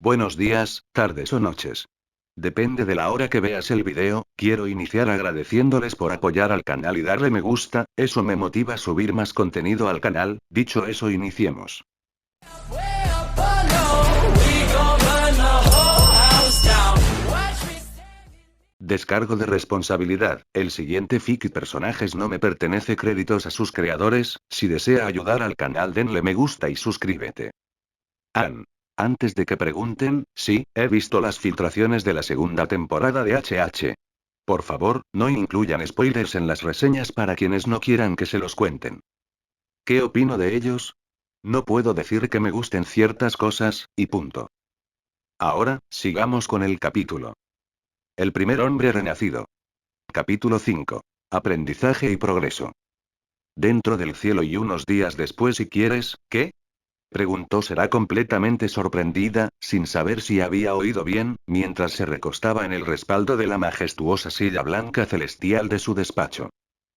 Buenos días, tardes o noches. Depende de la hora que veas el video, quiero iniciar agradeciéndoles por apoyar al canal y darle me gusta, eso me motiva a subir más contenido al canal. Dicho eso, iniciemos. Descargo de responsabilidad. El siguiente fic y personajes no me pertenece, créditos a sus creadores. Si desea ayudar al canal, denle me gusta y suscríbete. Antes de que pregunten, sí, he visto las filtraciones de la segunda temporada de HH. Por favor, no incluyan spoilers en las reseñas para quienes no quieran que se los cuenten. ¿Qué opino de ellos? No puedo decir que me gusten ciertas cosas, y punto. Ahora, sigamos con el capítulo. El primer hombre renacido. Capítulo 5. Aprendizaje y progreso. Dentro del cielo y unos días después, si quieres, ¿qué? Preguntó Será completamente sorprendida, sin saber si había oído bien, mientras se recostaba en el respaldo de la majestuosa silla blanca celestial de su despacho.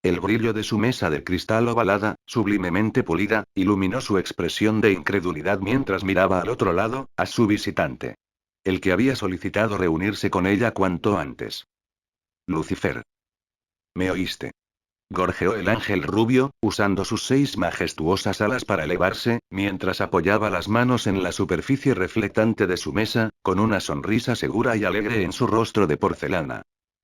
El brillo de su mesa de cristal ovalada, sublimemente pulida, iluminó su expresión de incredulidad mientras miraba al otro lado, a su visitante. El que había solicitado reunirse con ella cuanto antes. Lucifer. ¿Me oíste? Gorjeó el ángel rubio, usando sus 6 majestuosas alas para elevarse, mientras apoyaba las manos en la superficie reflectante de su mesa, con una sonrisa segura y alegre en su rostro de porcelana.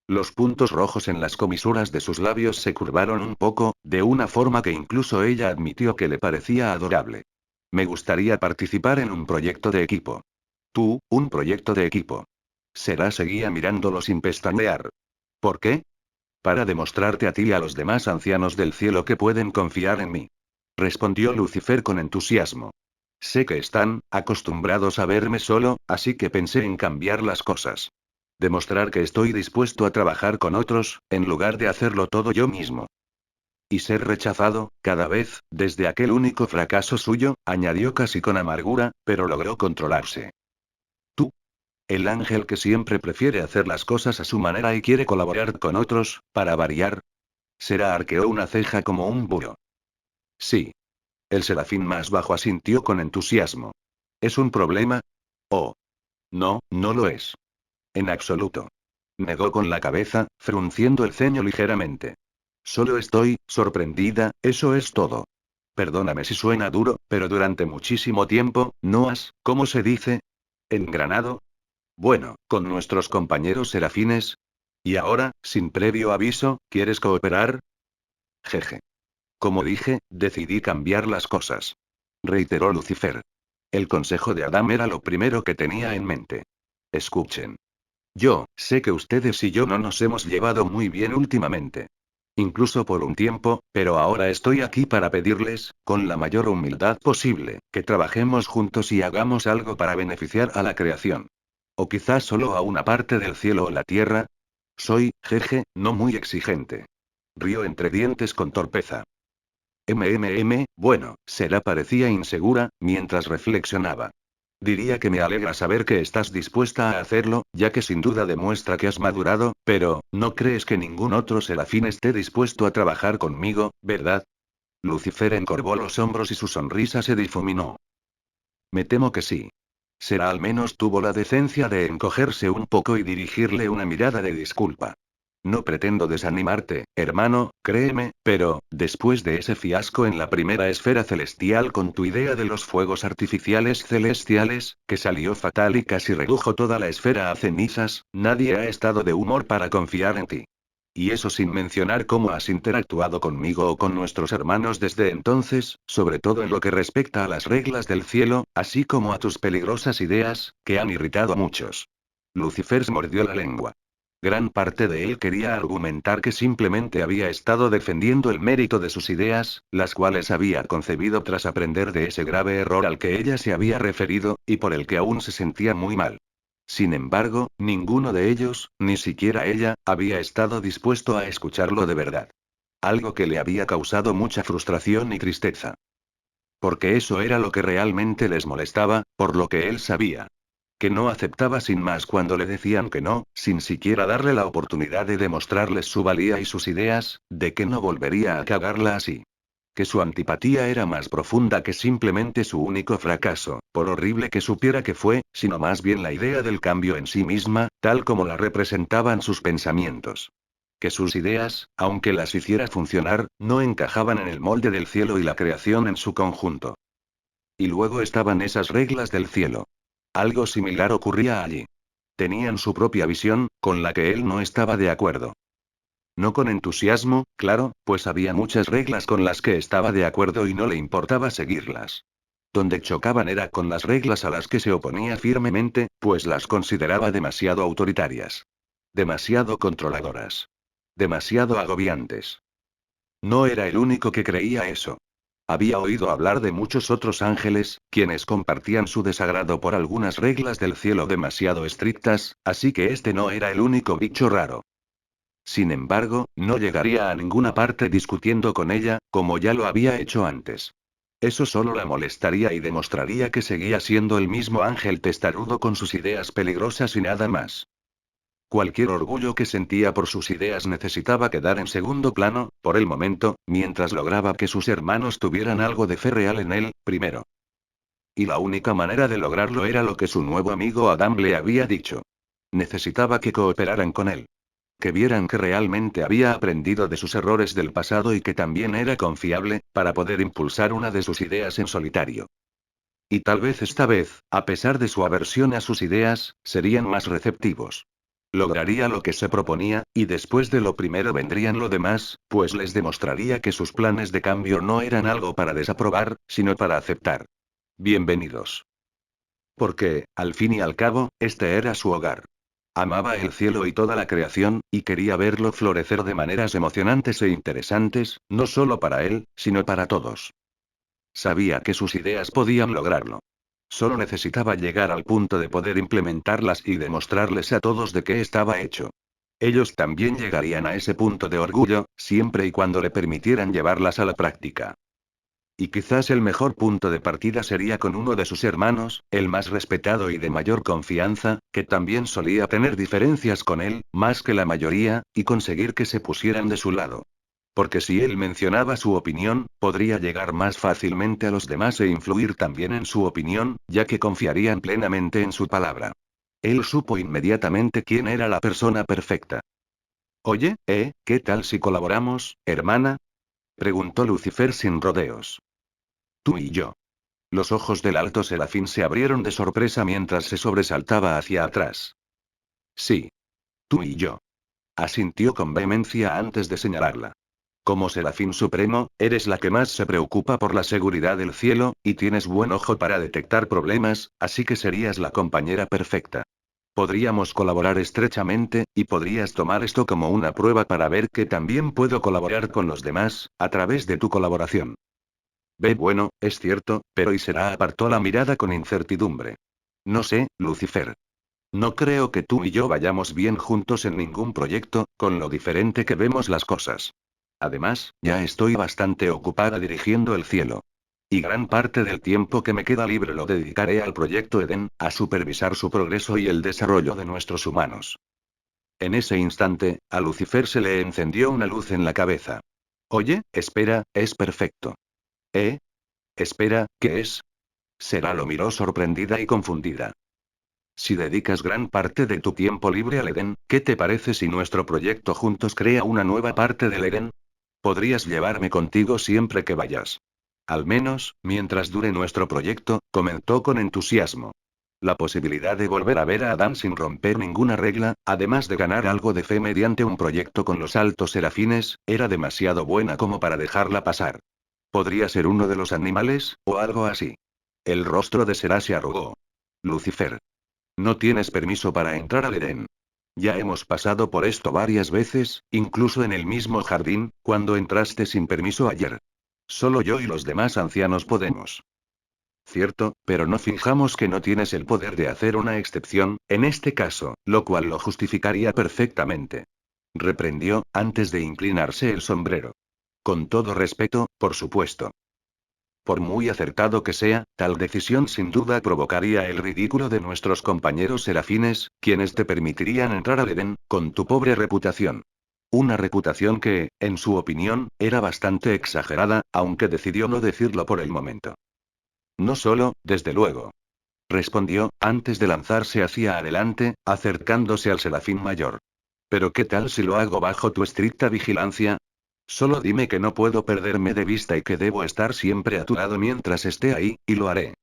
Los puntos rojos en las comisuras de sus labios se curvaron un poco, de una forma que incluso ella admitió que le parecía adorable. Me gustaría participar en un proyecto de equipo. Tú, un proyecto de equipo. Será seguía mirándolo sin pestañear. ¿Por qué? Para demostrarte a ti y a los demás ancianos del cielo que pueden confiar en mí. Respondió Lucifer con entusiasmo. Sé que están acostumbrados a verme solo, así que pensé en cambiar las cosas. Demostrar que estoy dispuesto a trabajar con otros, en lugar de hacerlo todo yo mismo. Y ser rechazado, cada vez, desde aquel único fracaso suyo, añadió casi con amargura, pero logró controlarse. Tú, el ángel que siempre prefiere hacer las cosas a su manera y quiere colaborar con otros, para variar. Será arqueó una ceja como un búho. Sí. El serafín más bajo asintió con entusiasmo. ¿Es un problema? Oh. No, no lo es. En absoluto. Negó con la cabeza, frunciendo el ceño ligeramente. Solo estoy sorprendida, eso es todo. Perdóname si suena duro, pero durante muchísimo tiempo, ¿no has, cómo se dice? ¿Engranado? Bueno, con nuestros compañeros serafines. Y ahora, sin previo aviso, ¿quieres cooperar? Jeje. Como dije, decidí cambiar las cosas. Reiteró Lucifer. El consejo de Adam era lo primero que tenía en mente. Escuchen. Yo, sé que ustedes y yo no nos hemos llevado muy bien últimamente. Incluso por un tiempo, pero ahora estoy aquí para pedirles, con la mayor humildad posible, que trabajemos juntos y hagamos algo para beneficiar a la creación. O quizás solo a una parte del cielo o la tierra. Soy, jeje, no muy exigente. Rió entre dientes con torpeza. Bueno, Será parecía insegura, mientras reflexionaba. Diría que me alegra saber que estás dispuesta a hacerlo, ya que sin duda demuestra que has madurado, pero, ¿no crees que ningún otro serafín esté dispuesto a trabajar conmigo, verdad? Lucifer encorvó los hombros y su sonrisa se difuminó. Me temo que sí. Será al menos tuvo la decencia de encogerse un poco y dirigirle una mirada de disculpa. No pretendo desanimarte, hermano, créeme, pero, después de ese fiasco en la primera esfera celestial con tu idea de los fuegos artificiales celestiales, que salió fatal y casi redujo toda la esfera a cenizas, nadie ha estado de humor para confiar en ti. Y eso sin mencionar cómo has interactuado conmigo o con nuestros hermanos desde entonces, sobre todo en lo que respecta a las reglas del cielo, así como a tus peligrosas ideas, que han irritado a muchos. Lucifer se mordió la lengua. Gran parte de él quería argumentar que simplemente había estado defendiendo el mérito de sus ideas, las cuales había concebido tras aprender de ese grave error al que ella se había referido, y por el que aún se sentía muy mal. Sin embargo, ninguno de ellos, ni siquiera ella, había estado dispuesto a escucharlo de verdad. Algo que le había causado mucha frustración y tristeza. Porque eso era lo que realmente les molestaba, por lo que él sabía. Que no aceptaba sin más cuando le decían que no, sin siquiera darle la oportunidad de demostrarles su valía y sus ideas, de que no volvería a cagarla así. que su antipatía era más profunda que simplemente su único fracaso, por horrible que supiera que fue, sino más bien la idea del cambio en sí misma, tal como la representaban sus pensamientos. Que sus ideas, aunque las hiciera funcionar, no encajaban en el molde del cielo y la creación en su conjunto. Y luego estaban esas reglas del cielo. Algo similar ocurría allí. Tenían su propia visión, con la que él no estaba de acuerdo. No con entusiasmo, claro, pues había muchas reglas con las que estaba de acuerdo y no le importaba seguirlas. Donde chocaban era con las reglas a las que se oponía firmemente, pues las consideraba demasiado autoritarias. Demasiado controladoras. Demasiado agobiantes. No era el único que creía eso. Había oído hablar de muchos otros ángeles, quienes compartían su desagrado por algunas reglas del cielo demasiado estrictas, así que este no era el único bicho raro. Sin embargo, no llegaría a ninguna parte discutiendo con ella, como ya lo había hecho antes. Eso solo la molestaría y demostraría que seguía siendo el mismo ángel testarudo con sus ideas peligrosas y nada más. Cualquier orgullo que sentía por sus ideas necesitaba quedar en segundo plano, por el momento, mientras lograba que sus hermanos tuvieran algo de fe real en él, primero. Y la única manera de lograrlo era lo que su nuevo amigo Adam le había dicho. Necesitaba que cooperaran con él. Que vieran que realmente había aprendido de sus errores del pasado y que también era confiable, para poder impulsar una de sus ideas en solitario. Y tal vez esta vez, a pesar de su aversión a sus ideas, serían más receptivos. Lograría lo que se proponía, y después de lo primero vendrían lo demás, pues les demostraría que sus planes de cambio no eran algo para desaprobar, sino para aceptar. Bienvenidos. Porque, al fin y al cabo, este era su hogar. Amaba el cielo y toda la creación, y quería verlo florecer de maneras emocionantes e interesantes, no solo para él, sino para todos. Sabía que sus ideas podían lograrlo. Solo necesitaba llegar al punto de poder implementarlas y demostrarles a todos de qué estaba hecho. Ellos también llegarían a ese punto de orgullo, siempre y cuando le permitieran llevarlas a la práctica. Y quizás el mejor punto de partida sería con uno de sus hermanos, el más respetado y de mayor confianza, que también solía tener diferencias con él, más que la mayoría, y conseguir que se pusieran de su lado. Porque si él mencionaba su opinión, podría llegar más fácilmente a los demás e influir también en su opinión, ya que confiarían plenamente en su palabra. Él supo inmediatamente quién era la persona perfecta. Oye, ¿qué tal si colaboramos, hermana? Preguntó Lucifer sin rodeos. Tú y yo. Los ojos del alto serafín se abrieron de sorpresa mientras se sobresaltaba hacia atrás. Sí. Tú y yo. Asintió con vehemencia antes de señalarla. Como serafín supremo, eres la que más se preocupa por la seguridad del cielo, y tienes buen ojo para detectar problemas, así que serías la compañera perfecta. Podríamos colaborar estrechamente, y podrías tomar esto como una prueba para ver que también puedo colaborar con los demás, a través de tu colaboración. Bueno, es cierto, pero Isera apartó la mirada con incertidumbre. No sé, Lucifer. No creo que tú y yo vayamos bien juntos en ningún proyecto, con lo diferente que vemos las cosas. Además, ya estoy bastante ocupada dirigiendo el cielo. Y gran parte del tiempo que me queda libre lo dedicaré al proyecto Eden, a supervisar su progreso y el desarrollo de nuestros humanos. En ese instante, a Lucifer se le encendió una luz en la cabeza. Oye, espera, es perfecto. ¿Eh? Espera, ¿qué es? Sera lo miró sorprendida y confundida. Si dedicas gran parte de tu tiempo libre al Edén, ¿qué te parece si nuestro proyecto juntos crea una nueva parte del Edén? Podrías llevarme contigo siempre que vayas. Al menos, mientras dure nuestro proyecto, comentó con entusiasmo. La posibilidad de volver a ver a Adán sin romper ninguna regla, además de ganar algo de fe mediante un proyecto con los altos serafines, era demasiado buena como para dejarla pasar. Podría ser uno de los animales, o algo así. El rostro de Será se arrugó. Lucifer. No tienes permiso para entrar al Edén. Ya hemos pasado por esto varias veces, incluso en el mismo jardín, cuando entraste sin permiso ayer. Solo yo y los demás ancianos podemos. Cierto, pero no fijamos que no tienes el poder de hacer una excepción, en este caso, lo cual lo justificaría perfectamente. Reprendió, antes de inclinarse el sombrero. Con todo respeto, por supuesto. Por muy acertado que sea, tal decisión sin duda provocaría el ridículo de nuestros compañeros serafines, quienes te permitirían entrar al Edén, con tu pobre reputación. Una reputación que, en su opinión, era bastante exagerada, aunque decidió no decirlo por el momento. No solo, desde luego. Respondió, antes de lanzarse hacia adelante, acercándose al Serafín Mayor. Pero ¿qué tal si lo hago bajo tu estricta vigilancia? Solo dime que no puedo perderme de vista y que debo estar siempre a tu lado mientras esté ahí, y lo haré.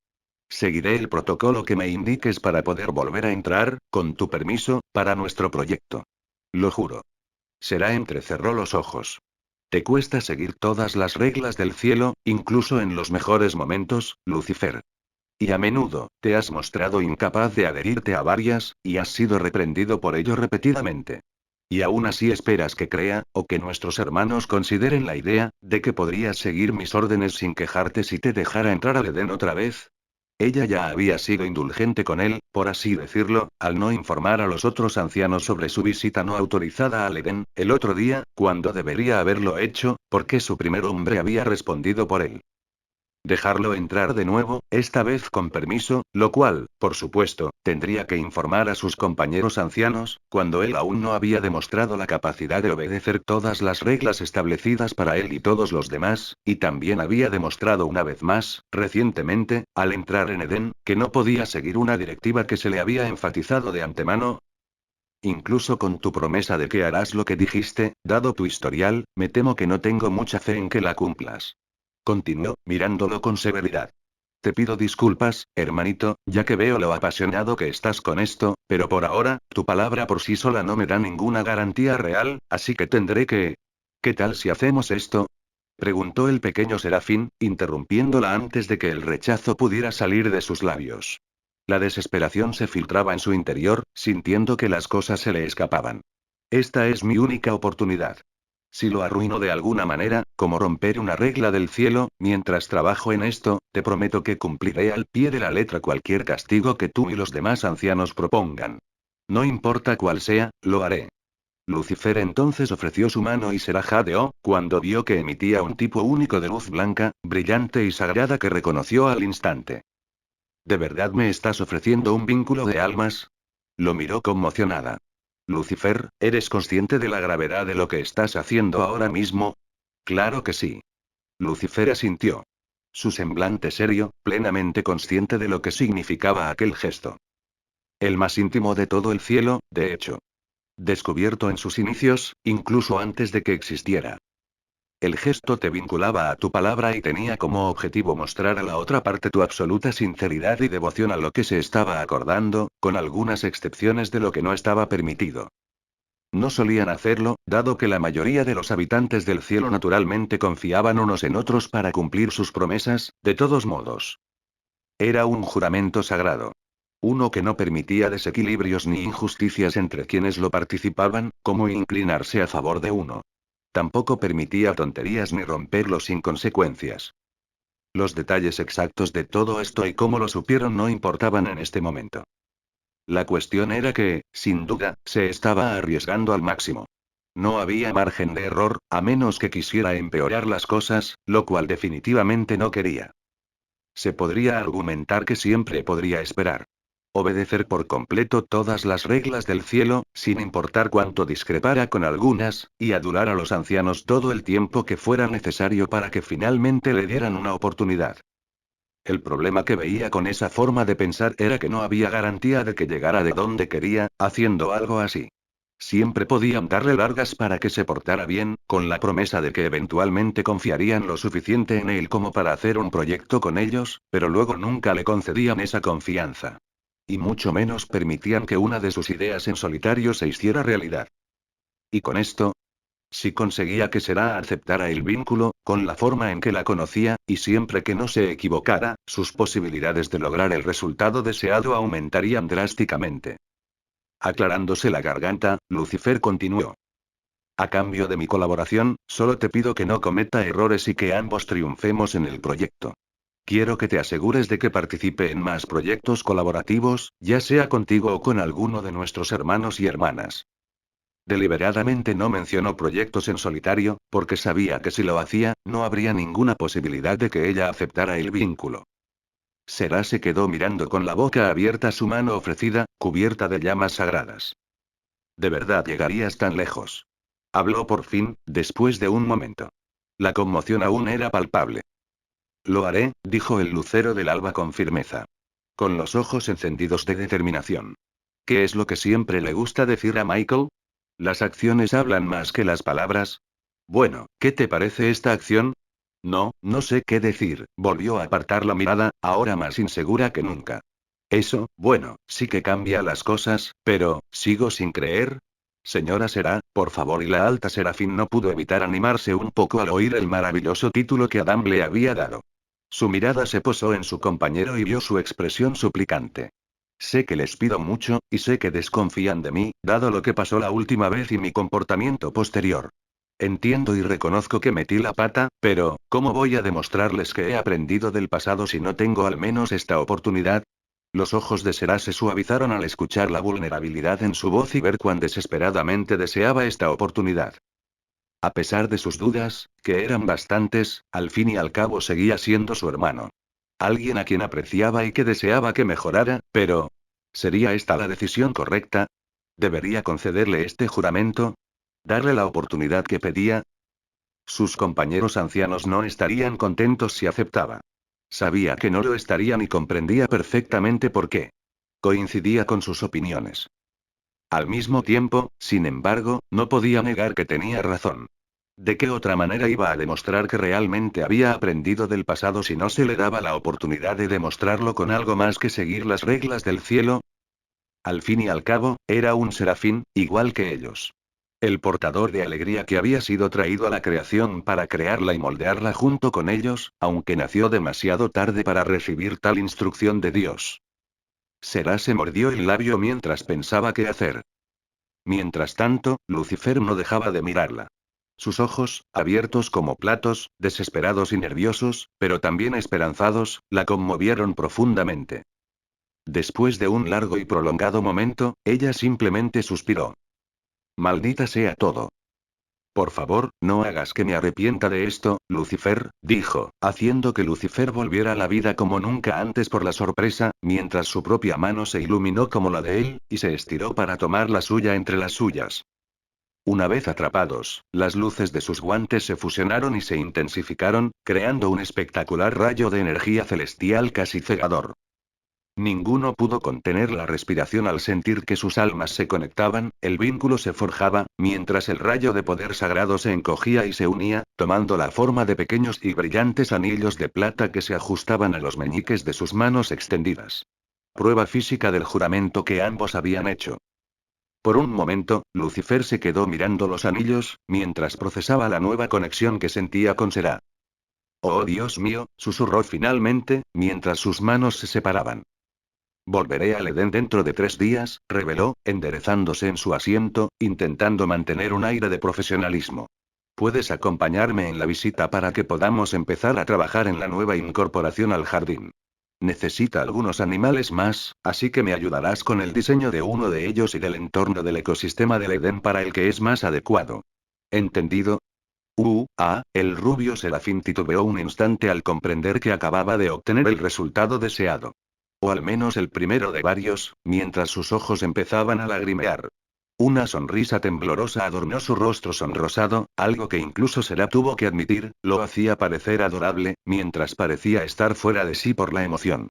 Seguiré el protocolo que me indiques para poder volver a entrar, con tu permiso, para nuestro proyecto. Lo juro. Será entrecerró los ojos. Te cuesta seguir todas las reglas del cielo, incluso en los mejores momentos, Lucifer. Y a menudo, te has mostrado incapaz de adherirte a varias, y has sido reprendido por ello repetidamente. Y aún así esperas que crea, o que nuestros hermanos consideren la idea, de que podrías seguir mis órdenes sin quejarte si te dejara entrar al Edén otra vez. Ella ya había sido indulgente con él, por así decirlo, al no informar a los otros ancianos sobre su visita no autorizada al Edén, el otro día, cuando debería haberlo hecho, porque su primer hombre había respondido por él. Dejarlo entrar de nuevo, esta vez con permiso, lo cual, por supuesto, tendría que informar a sus compañeros ancianos, cuando él aún no había demostrado la capacidad de obedecer todas las reglas establecidas para él y todos los demás, y también había demostrado una vez más, recientemente, al entrar en Edén, que no podía seguir una directiva que se le había enfatizado de antemano. Incluso con tu promesa de que harás lo que dijiste, dado tu historial, me temo que no tengo mucha fe en que la cumplas. Continuó, mirándolo con severidad. Te pido disculpas, hermanito, ya que veo lo apasionado que estás con esto, pero por ahora, tu palabra por sí sola no me da ninguna garantía real, así que tendré que... ¿Qué tal si hacemos esto? Preguntó el pequeño Serafín, interrumpiéndola antes de que el rechazo pudiera salir de sus labios. La desesperación se filtraba en su interior, sintiendo que las cosas se le escapaban. Esta es mi única oportunidad. Si lo arruino de alguna manera, como romper una regla del cielo, mientras trabajo en esto, te prometo que cumpliré al pie de la letra cualquier castigo que tú y los demás ancianos propongan. No importa cuál sea, lo haré. Lucifer entonces ofreció su mano y se la jadeó, cuando vio que emitía un tipo único de luz blanca, brillante y sagrada que reconoció al instante. ¿De verdad me estás ofreciendo un vínculo de almas? Lo miró conmocionada. Lucifer, ¿eres consciente de la gravedad de lo que estás haciendo ahora mismo? Claro que sí. Lucifer asintió. Su semblante serio, plenamente consciente de lo que significaba aquel gesto. El más íntimo de todo el cielo, de hecho. Descubierto en sus inicios, incluso antes de que existiera. El gesto te vinculaba a tu palabra y tenía como objetivo mostrar a la otra parte tu absoluta sinceridad y devoción a lo que se estaba acordando, con algunas excepciones de lo que no estaba permitido. No solían hacerlo, dado que la mayoría de los habitantes del cielo naturalmente confiaban unos en otros para cumplir sus promesas, de todos modos. Era un juramento sagrado. Uno que no permitía desequilibrios ni injusticias entre quienes lo participaban, como inclinarse a favor de uno. Tampoco permitía tonterías ni romperlo sin consecuencias. Los detalles exactos de todo esto y cómo lo supieron no importaban en este momento. La cuestión era que, sin duda, se estaba arriesgando al máximo. No había margen de error, a menos que quisiera empeorar las cosas, lo cual definitivamente no quería. Se podría argumentar que siempre podría esperar. Obedecer por completo todas las reglas del cielo, sin importar cuánto discrepara con algunas, y adular a los ancianos todo el tiempo que fuera necesario para que finalmente le dieran una oportunidad. El problema que veía con esa forma de pensar era que no había garantía de que llegara de donde quería, haciendo algo así. Siempre podían darle largas para que se portara bien, con la promesa de que eventualmente confiarían lo suficiente en él como para hacer un proyecto con ellos, pero luego nunca le concedían esa confianza. Y mucho menos permitían que una de sus ideas en solitario se hiciera realidad. Y con esto, si conseguía que Será aceptara el vínculo, con la forma en que la conocía, y siempre que no se equivocara, sus posibilidades de lograr el resultado deseado aumentarían drásticamente. Aclarándose la garganta, Lucifer continuó. A cambio de mi colaboración, solo te pido que no cometa errores y que ambos triunfemos en el proyecto. Quiero que te asegures de que participe en más proyectos colaborativos, ya sea contigo o con alguno de nuestros hermanos y hermanas. Deliberadamente no mencionó proyectos en solitario, porque sabía que si lo hacía, no habría ninguna posibilidad de que ella aceptara el vínculo. Será se quedó mirando con la boca abierta su mano ofrecida, cubierta de llamas sagradas. ¿De verdad llegarías tan lejos? Habló por fin, después de un momento. La conmoción aún era palpable. Lo haré, dijo el lucero del alba con firmeza. Con los ojos encendidos de determinación. ¿Qué es lo que siempre le gusta decir a Michael? ¿Las acciones hablan más que las palabras? Bueno, ¿qué te parece esta acción? No, no sé qué decir, volvió a apartar la mirada, ahora más insegura que nunca. Eso, bueno, sí que cambia las cosas, pero, ¿sigo sin creer? Señora Será, por favor, y la alta Serafín no pudo evitar animarse un poco al oír el maravilloso título que Adam le había dado. Su mirada se posó en su compañero y vio su expresión suplicante. Sé que les pido mucho, y sé que desconfían de mí, dado lo que pasó la última vez y mi comportamiento posterior. Entiendo y reconozco que metí la pata, pero, ¿cómo voy a demostrarles que he aprendido del pasado si no tengo al menos esta oportunidad? Los ojos de Será se suavizaron al escuchar la vulnerabilidad en su voz y ver cuán desesperadamente deseaba esta oportunidad. A pesar de sus dudas, que eran bastantes, al fin y al cabo seguía siendo su hermano. Alguien a quien apreciaba y que deseaba que mejorara, pero... ¿sería esta la decisión correcta? ¿Debería concederle este juramento? ¿Darle la oportunidad que pedía? Sus compañeros ancianos no estarían contentos si aceptaba. Sabía que no lo estarían y comprendía perfectamente por qué. Coincidía con sus opiniones. Al mismo tiempo, sin embargo, no podía negar que tenía razón. ¿De qué otra manera iba a demostrar que realmente había aprendido del pasado si no se le daba la oportunidad de demostrarlo con algo más que seguir las reglas del cielo? Al fin y al cabo, era un serafín, igual que ellos. El portador de alegría que había sido traído a la creación para crearla y moldearla junto con ellos, aunque nació demasiado tarde para recibir tal instrucción de Dios. Será se mordió el labio mientras pensaba qué hacer. Mientras tanto, Lucifer no dejaba de mirarla. Sus ojos, abiertos como platos, desesperados y nerviosos, pero también esperanzados, la conmovieron profundamente. Después de un largo y prolongado momento, ella simplemente suspiró. Maldita sea todo. Por favor, no hagas que me arrepienta de esto, Lucifer, dijo, haciendo que Lucifer volviera a la vida como nunca antes por la sorpresa, mientras su propia mano se iluminó como la de él, y se estiró para tomar la suya entre las suyas. Una vez atrapados, las luces de sus guantes se fusionaron y se intensificaron, creando un espectacular rayo de energía celestial casi cegador. Ninguno pudo contener la respiración al sentir que sus almas se conectaban, el vínculo se forjaba, mientras el rayo de poder sagrado se encogía y se unía, tomando la forma de pequeños y brillantes anillos de plata que se ajustaban a los meñiques de sus manos extendidas. Prueba física del juramento que ambos habían hecho. Por un momento, Lucifer se quedó mirando los anillos, mientras procesaba la nueva conexión que sentía con Será. Oh Dios mío, susurró finalmente, mientras sus manos se separaban. Volveré al Edén dentro de 3 días, reveló, enderezándose en su asiento, intentando mantener un aire de profesionalismo. Puedes acompañarme en la visita para que podamos empezar a trabajar en la nueva incorporación al jardín. Necesita algunos animales más, así que me ayudarás con el diseño de uno de ellos y del entorno del ecosistema del Edén para el que es más adecuado. ¿Entendido? El rubio Serafín titubeó un instante al comprender que acababa de obtener el resultado deseado. O al menos el primero de varios, mientras sus ojos empezaban a lagrimear. Una sonrisa temblorosa adornó su rostro sonrosado, algo que incluso Será tuvo que admitir, lo hacía parecer adorable, mientras parecía estar fuera de sí por la emoción.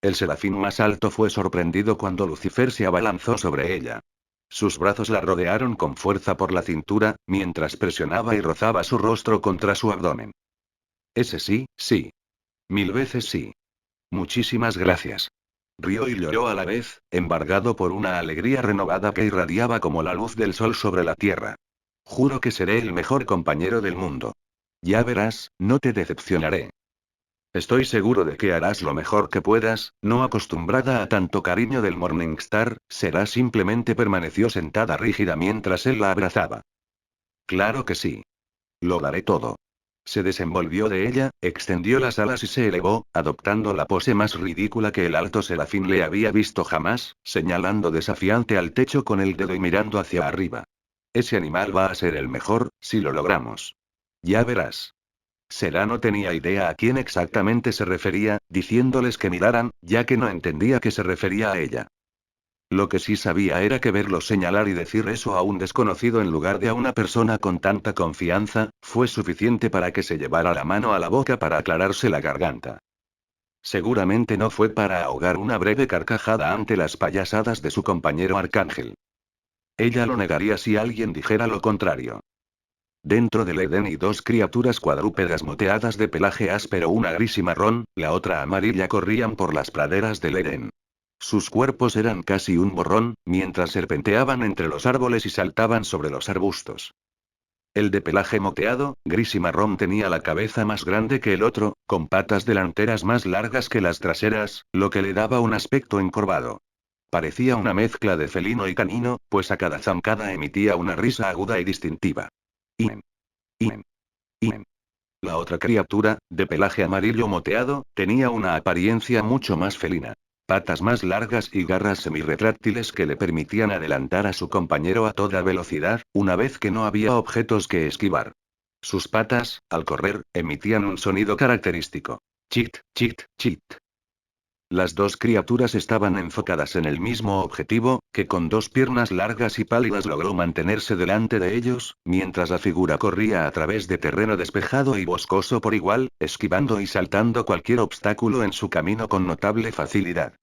El serafín más alto fue sorprendido cuando Lucifer se abalanzó sobre ella. Sus brazos la rodearon con fuerza por la cintura, mientras presionaba y rozaba su rostro contra su abdomen. Ese sí, sí. 1000 veces sí. Muchísimas gracias. Rió y lloró a la vez, embargado por una alegría renovada que irradiaba como la luz del sol sobre la tierra. Juro que seré el mejor compañero del mundo. Ya verás, no te decepcionaré. Estoy seguro de que harás lo mejor que puedas, no acostumbrada a tanto cariño del Morningstar, Será simplemente permaneció sentada rígida mientras él la abrazaba. Claro que sí. Lo daré todo. Se desenvolvió de ella, extendió las alas y se elevó, adoptando la pose más ridícula que el alto serafín le había visto jamás, señalando desafiante al techo con el dedo y mirando hacia arriba. Ese animal va a ser el mejor, si lo logramos. Ya verás. Será no tenía idea a quién exactamente se refería, diciéndoles que miraran, ya que no entendía que se refería a ella. Lo que sí sabía era que verlo señalar y decir eso a un desconocido en lugar de a una persona con tanta confianza, fue suficiente para que se llevara la mano a la boca para aclararse la garganta. Seguramente no fue para ahogar una breve carcajada ante las payasadas de su compañero Arcángel. Ella lo negaría si alguien dijera lo contrario. Dentro del Edén y dos criaturas cuadrúpedas moteadas de pelaje áspero, una gris y marrón, la otra amarilla, corrían por las praderas del Edén. Sus cuerpos eran casi un borrón, mientras serpenteaban entre los árboles y saltaban sobre los arbustos. El de pelaje moteado, gris y marrón, tenía la cabeza más grande que el otro, con patas delanteras más largas que las traseras, lo que le daba un aspecto encorvado. Parecía una mezcla de felino y canino, pues a cada zancada emitía una risa aguda y distintiva. Imen. Imen. Imen. La otra criatura, de pelaje amarillo moteado, tenía una apariencia mucho más felina. Patas más largas y garras semirretráctiles que le permitían adelantar a su compañero a toda velocidad, una vez que no había objetos que esquivar. Sus patas, al correr, emitían un sonido característico. Chit, chit, chit. Las dos criaturas estaban enfocadas en el mismo objetivo, que con dos piernas largas y pálidas logró mantenerse delante de ellos, mientras la figura corría a través de terreno despejado y boscoso por igual, esquivando y saltando cualquier obstáculo en su camino con notable facilidad.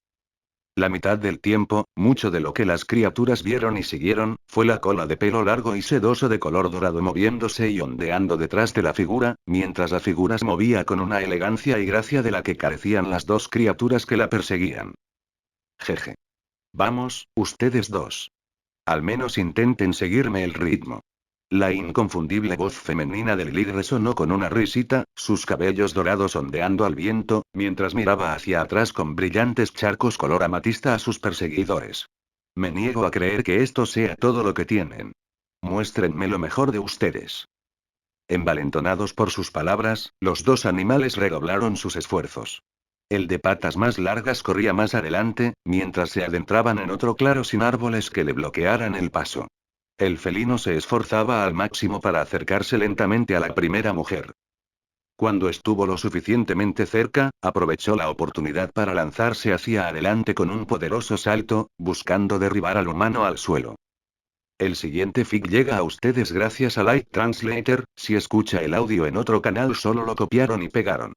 La mitad del tiempo, mucho de lo que las criaturas vieron y siguieron, fue la cola de pelo largo y sedoso de color dorado moviéndose y ondeando detrás de la figura, mientras la figura se movía con una elegancia y gracia de la que carecían las dos criaturas que la perseguían. Jeje. Vamos, ustedes dos. Al menos intenten seguirme el ritmo. La inconfundible voz femenina de Lilith resonó con una risita, sus cabellos dorados ondeando al viento, mientras miraba hacia atrás con brillantes charcos color amatista a sus perseguidores. Me niego a creer que esto sea todo lo que tienen. Muéstrenme lo mejor de ustedes. Envalentonados por sus palabras, los dos animales redoblaron sus esfuerzos. El de patas más largas corría más adelante, mientras se adentraban en otro claro sin árboles que le bloquearan el paso. El felino se esforzaba al máximo para acercarse lentamente a la primera mujer. Cuando estuvo lo suficientemente cerca, aprovechó la oportunidad para lanzarse hacia adelante con un poderoso salto, buscando derribar al humano al suelo. El siguiente fic llega a ustedes gracias a Light Translator, si escucha el audio en otro canal solo lo copiaron y pegaron.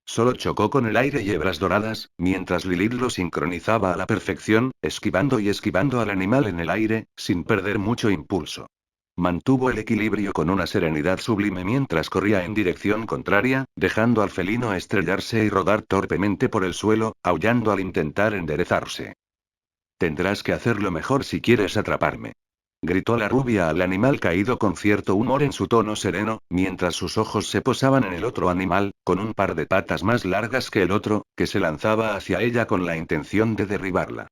Solo chocó con el aire y hebras doradas, mientras Lilith lo sincronizaba a la perfección, esquivando y esquivando al animal en el aire, sin perder mucho impulso. Mantuvo el equilibrio con una serenidad sublime mientras corría en dirección contraria, dejando al felino estrellarse y rodar torpemente por el suelo, aullando al intentar enderezarse. Tendrás que hacerlo mejor si quieres atraparme. Gritó la rubia al animal caído con cierto humor en su tono sereno, mientras sus ojos se posaban en el otro animal, con un par de patas más largas que el otro, que se lanzaba hacia ella con la intención de derribarla.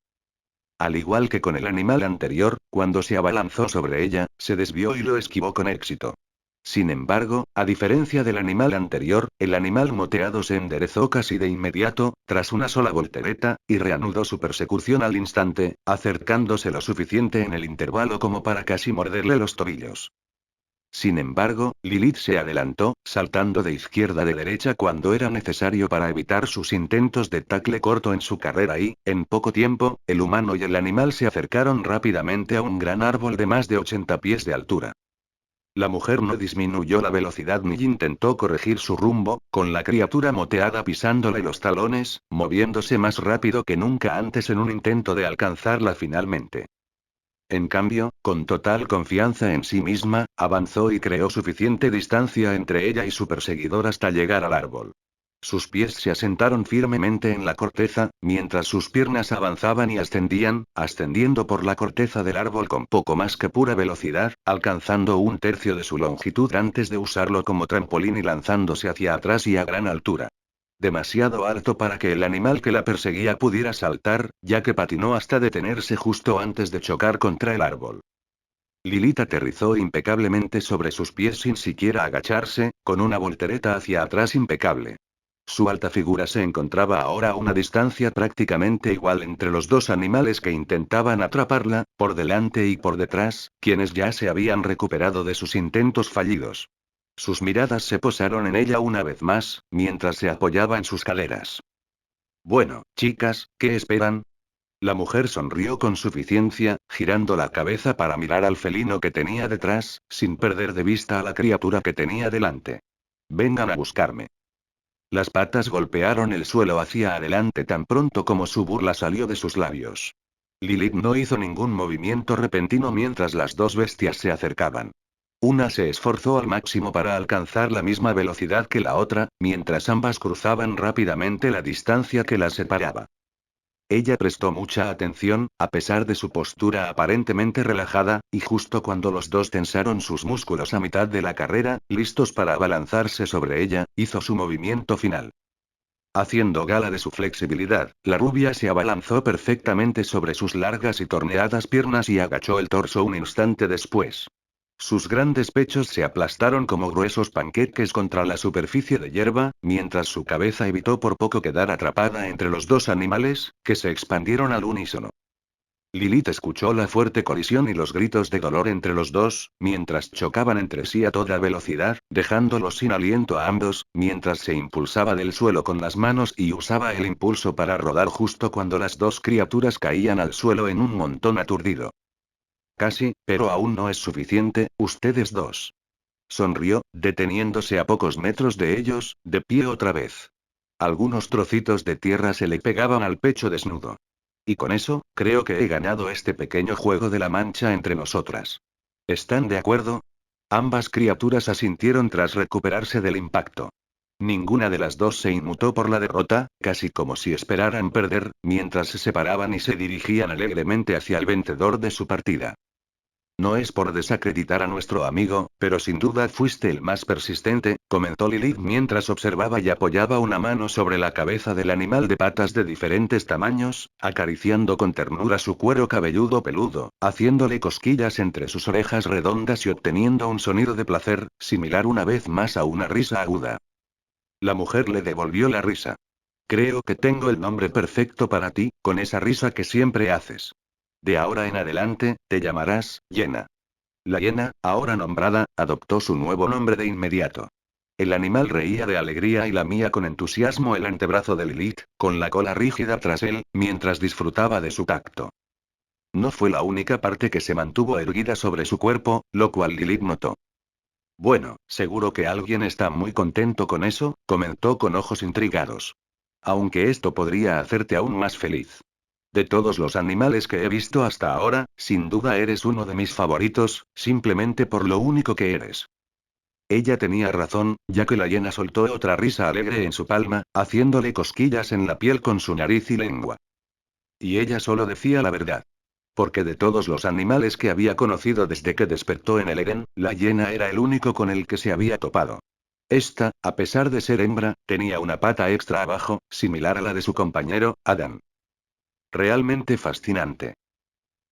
Al igual que con el animal anterior, cuando se abalanzó sobre ella, se desvió y lo esquivó con éxito. Sin embargo, a diferencia del animal anterior, el animal moteado se enderezó casi de inmediato, tras una sola voltereta, y reanudó su persecución al instante, acercándose lo suficiente en el intervalo como para casi morderle los tobillos. Sin embargo, Lilith se adelantó, saltando de izquierda a derecha cuando era necesario para evitar sus intentos de tackle corto en su carrera y, en poco tiempo, el humano y el animal se acercaron rápidamente a un gran árbol de más de 80 pies de altura. La mujer no disminuyó la velocidad ni intentó corregir su rumbo, con la criatura moteada pisándole los talones, moviéndose más rápido que nunca antes en un intento de alcanzarla finalmente. En cambio, con total confianza en sí misma, avanzó y creó suficiente distancia entre ella y su perseguidor hasta llegar al árbol. Sus pies se asentaron firmemente en la corteza, mientras sus piernas avanzaban y ascendían, ascendiendo por la corteza del árbol con poco más que pura velocidad, alcanzando un tercio de su longitud antes de usarlo como trampolín y lanzándose hacia atrás y a gran altura. Demasiado alto para que el animal que la perseguía pudiera saltar, ya que patinó hasta detenerse justo antes de chocar contra el árbol. Lilith aterrizó impecablemente sobre sus pies sin siquiera agacharse, con una voltereta hacia atrás impecable. Su alta figura se encontraba ahora a una distancia prácticamente igual entre los dos animales que intentaban atraparla, por delante y por detrás, quienes ya se habían recuperado de sus intentos fallidos. Sus miradas se posaron en ella una vez más, mientras se apoyaba en sus caderas. Bueno, chicas, ¿qué esperan? La mujer sonrió con suficiencia, girando la cabeza para mirar al felino que tenía detrás, sin perder de vista a la criatura que tenía delante. Vengan a buscarme. Las patas golpearon el suelo hacia adelante tan pronto como su burla salió de sus labios. Lilith no hizo ningún movimiento repentino mientras las dos bestias se acercaban. Una se esforzó al máximo para alcanzar la misma velocidad que la otra, mientras ambas cruzaban rápidamente la distancia que las separaba. Ella prestó mucha atención, a pesar de su postura aparentemente relajada, y justo cuando los dos tensaron sus músculos a mitad de la carrera, listos para abalanzarse sobre ella, hizo su movimiento final. Haciendo gala de su flexibilidad, la rubia se abalanzó perfectamente sobre sus largas y torneadas piernas y agachó el torso un instante después. Sus grandes pechos se aplastaron como gruesos panqueques contra la superficie de hierba, mientras su cabeza evitó por poco quedar atrapada entre los dos animales, que se expandieron al unísono. Lilith escuchó la fuerte colisión y los gritos de dolor entre los dos, mientras chocaban entre sí a toda velocidad, dejándolos sin aliento a ambos, mientras se impulsaba del suelo con las manos y usaba el impulso para rodar justo cuando las dos criaturas caían al suelo en un montón aturdido. Casi, pero aún no es suficiente, ustedes dos. Sonrió, deteniéndose a pocos metros de ellos, de pie otra vez. Algunos trocitos de tierra se le pegaban al pecho desnudo. Y con eso, creo que he ganado este pequeño juego de la mancha entre nosotras. ¿Están de acuerdo? Ambas criaturas asintieron tras recuperarse del impacto. Ninguna de las dos se inmutó por la derrota, casi como si esperaran perder, mientras se separaban y se dirigían alegremente hacia el vencedor de su partida. No es por desacreditar a nuestro amigo, pero sin duda fuiste el más persistente, comentó Lilith mientras observaba y apoyaba una mano sobre la cabeza del animal de patas de diferentes tamaños, acariciando con ternura su cuero cabelludo peludo, haciéndole cosquillas entre sus orejas redondas y obteniendo un sonido de placer, similar una vez más a una risa aguda. La mujer le devolvió la risa. Creo que tengo el nombre perfecto para ti, con esa risa que siempre haces. De ahora en adelante, te llamarás, Hiena. La hiena, ahora nombrada, adoptó su nuevo nombre de inmediato. El animal reía de alegría y lamía con entusiasmo el antebrazo de Lilith, con la cola rígida tras él, mientras disfrutaba de su tacto. No fue la única parte que se mantuvo erguida sobre su cuerpo, lo cual Lilith notó. Bueno, seguro que alguien está muy contento con eso, comentó con ojos intrigados. Aunque esto podría hacerte aún más feliz. De todos los animales que he visto hasta ahora, sin duda eres uno de mis favoritos, simplemente por lo único que eres. Ella tenía razón, ya que la hiena soltó otra risa alegre en su palma, haciéndole cosquillas en la piel con su nariz y lengua. Y ella solo decía la verdad. Porque de todos los animales que había conocido desde que despertó en el Edén, la hiena era el único con el que se había topado. Esta, a pesar de ser hembra, tenía una pata extra abajo, similar a la de su compañero, Adán. Realmente fascinante.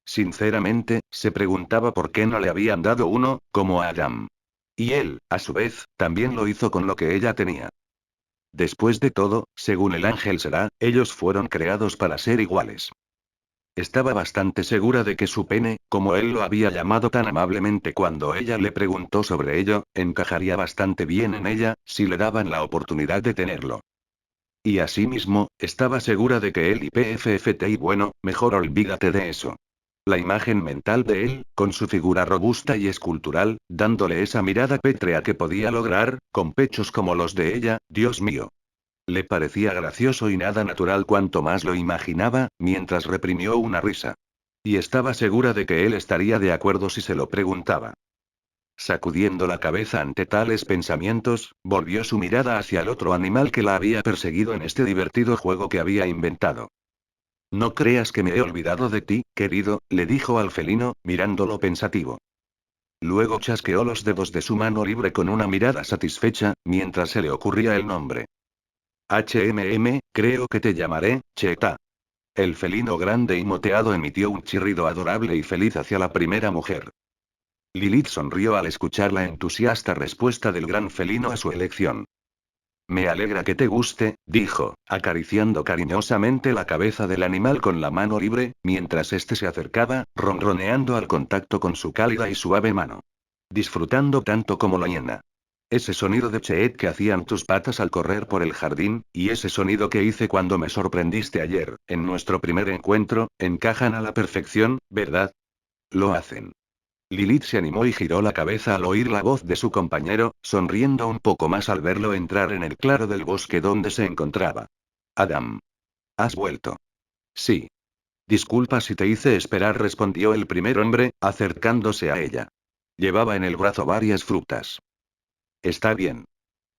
Sinceramente, se preguntaba por qué no le habían dado uno, como a Adam. Y él, a su vez, también lo hizo con lo que ella tenía. Después de todo, según el ángel Será, ellos fueron creados para ser iguales. Estaba bastante segura de que su pene, como él lo había llamado tan amablemente cuando ella le preguntó sobre ello, encajaría bastante bien en ella, si le daban la oportunidad de tenerlo. Y asimismo, estaba segura de que él y PFFT y bueno, mejor olvídate de eso. La imagen mental de él, con su figura robusta y escultural, dándole esa mirada pétrea que podía lograr, con pechos como los de ella, Dios mío. Le parecía gracioso y nada natural cuanto más lo imaginaba, mientras reprimió una risa. Y estaba segura de que él estaría de acuerdo si se lo preguntaba. Sacudiendo la cabeza ante tales pensamientos, volvió su mirada hacia el otro animal que la había perseguido en este divertido juego que había inventado. No creas que me he olvidado de ti, querido, le dijo al felino, mirándolo pensativo. Luego chasqueó los dedos de su mano libre con una mirada satisfecha, mientras se le ocurría el nombre. Creo que te llamaré, Cheta. El felino grande y moteado emitió un chirrido adorable y feliz hacia la primera mujer. Lilith sonrió al escuchar la entusiasta respuesta del gran felino a su elección. Me alegra que te guste, dijo, acariciando cariñosamente la cabeza del animal con la mano libre, mientras éste se acercaba, ronroneando al contacto con su cálida y suave mano. Disfrutando tanto como la hiena. Ese sonido de cheet que hacían tus patas al correr por el jardín, y ese sonido que hice cuando me sorprendiste ayer, en nuestro primer encuentro, encajan a la perfección, ¿verdad? Lo hacen. Lilith se animó y giró la cabeza al oír la voz de su compañero, sonriendo un poco más al verlo entrar en el claro del bosque donde se encontraba. Adam. ¿Has vuelto? Sí. Disculpa si te hice esperar, respondió el primer hombre, acercándose a ella. Llevaba en el brazo varias frutas. Está bien.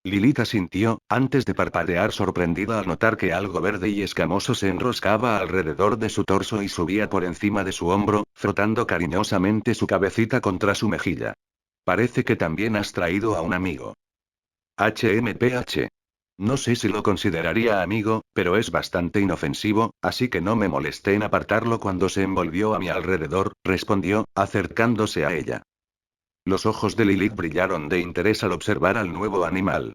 Lilith asintió, antes de parpadear sorprendida al notar que algo verde y escamoso se enroscaba alrededor de su torso y subía por encima de su hombro, frotando cariñosamente su cabecita contra su mejilla. Parece que también has traído a un amigo. HMPH. No sé si lo consideraría amigo, pero es bastante inofensivo, así que no me molesté en apartarlo cuando se envolvió a mi alrededor, respondió, acercándose a ella. Los ojos de Lilith brillaron de interés al observar al nuevo animal.